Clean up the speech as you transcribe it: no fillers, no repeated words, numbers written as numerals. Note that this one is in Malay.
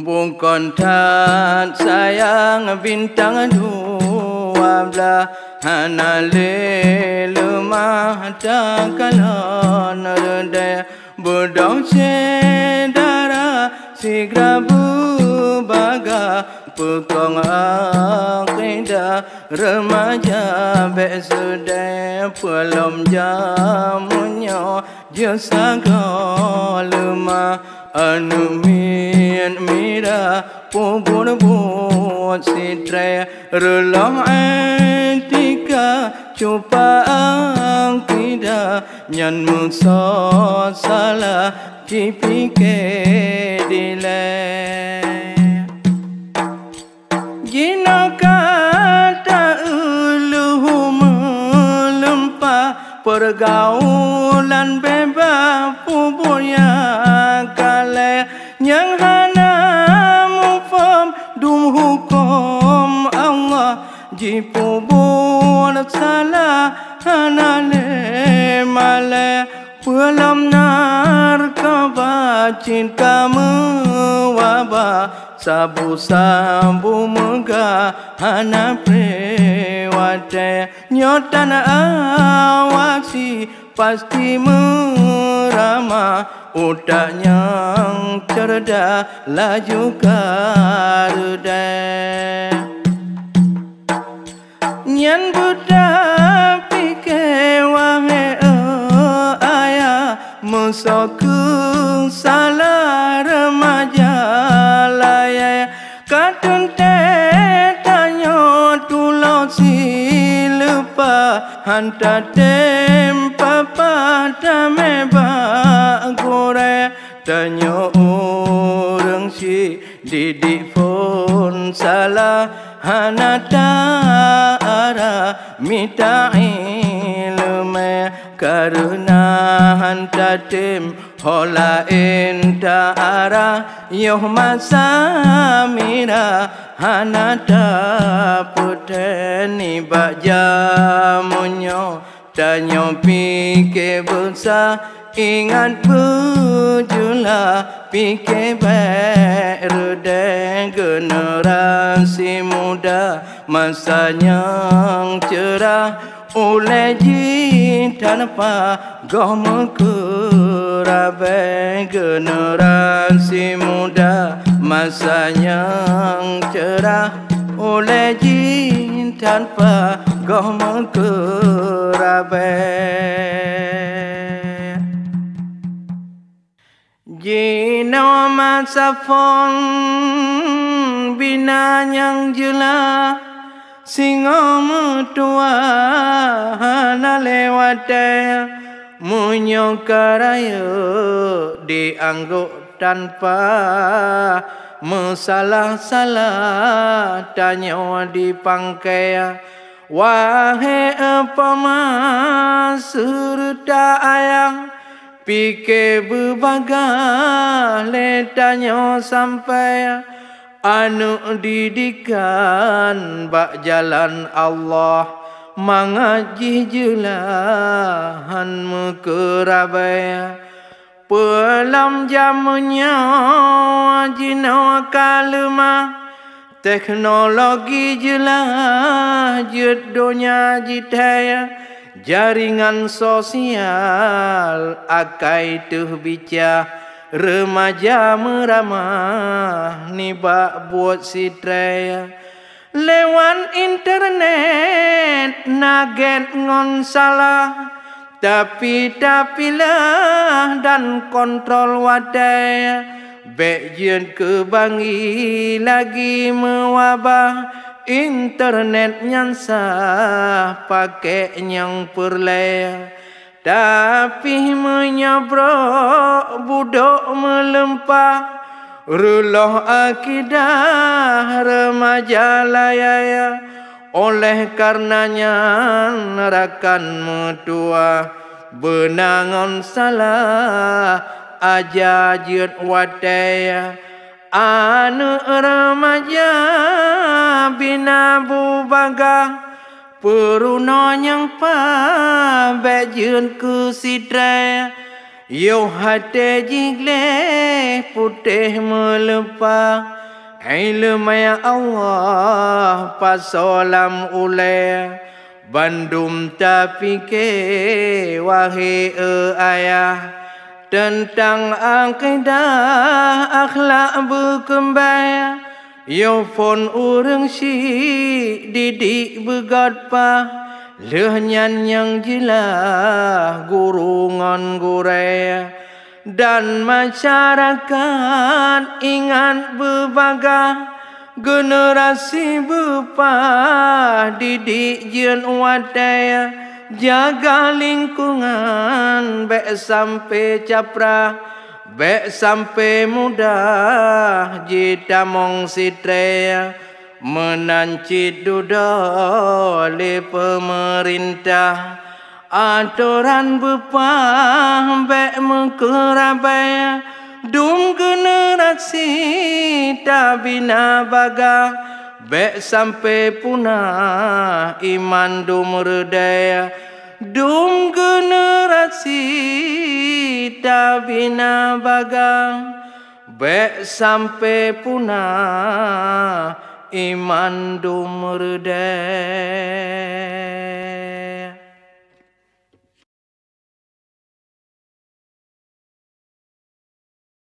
Bukan tat sayang bintang 12 hana le lemah takalan redai bedong cedara sigra bubaga pekong akidah remaja bek sedai pelom jamunya jesaga lemah anu min mira pubur buat sitre relong etika cupa angkida nyan musa salah dipike dile jina kata uluh melempah pergaulan bebas puburnya kale yang hana mufam dum hukum Allah jipu buat salah hana le male pelam narkaba cinta mewabah sabu-sabu megah hana prewate nyotan awasi pasti meramah utak yang cerdas laju garuda nyan budak pikir wahai ayah musuhku salah remaja laya katun tanya tulau si lupa hantar tempa pada mebak gore tanya orang si didik pun salah hana ta'ara minta ilmu karena hantar tem hola entara yoh masa mira hana taputeni bajamunyo tanya pikir besar ingat bujula pikir baik rudeng generasi muda masanya cerah oleh jin tanpa gomu kurabai generasi muda masanya cerah oleh jin tanpa gomu kurabai jino masa fon bina yang jelas singo mutua hana lewatnya munyo karaya diangguk tanpa masalah-salah tanya dipangkai wahai apa masurta ayang pikir berbagai letanya sampai anu didikan bak jalan Allah mengaji jelahan mekerabai pelam jamunya jina kalma teknologi jelah judonya jitaya jaringan sosial akai tuh bicara remaja meramah nibak buat sitraya lewat internet naget ngon salah tapi-tapilah dan kontrol wadaya bejen kebangi lagi mewabah internet nyansah pakai nyang perlaya tapi menyabrok budok melempah ruloh akidah remaja layaya oleh karenanya nerakan metua benangon salah aja jut wadaya anu remaja bina bubaga Peruno yang pa bejun ku sidra yo hate jigle putih melepah ilmu ya Allah pasolam ulai bandum tapi ke wahai ayah tentang akidah akhlak berkembang yofon urang si didik begat pa lehnyan yang jelah gurungan gurai dan masyarakat ingat berbagah generasi bepah didik jen wadaya jaga lingkungan baik sampai caprah baik sampai mudah jita mong sitrea menancit duda oleh pemerintah aturan bepah baik mengkerabaya dum generasi tak bina baga baik sampai punah iman dum redaya dum generasi tak bina baga baik sampai punah iman dum redaya.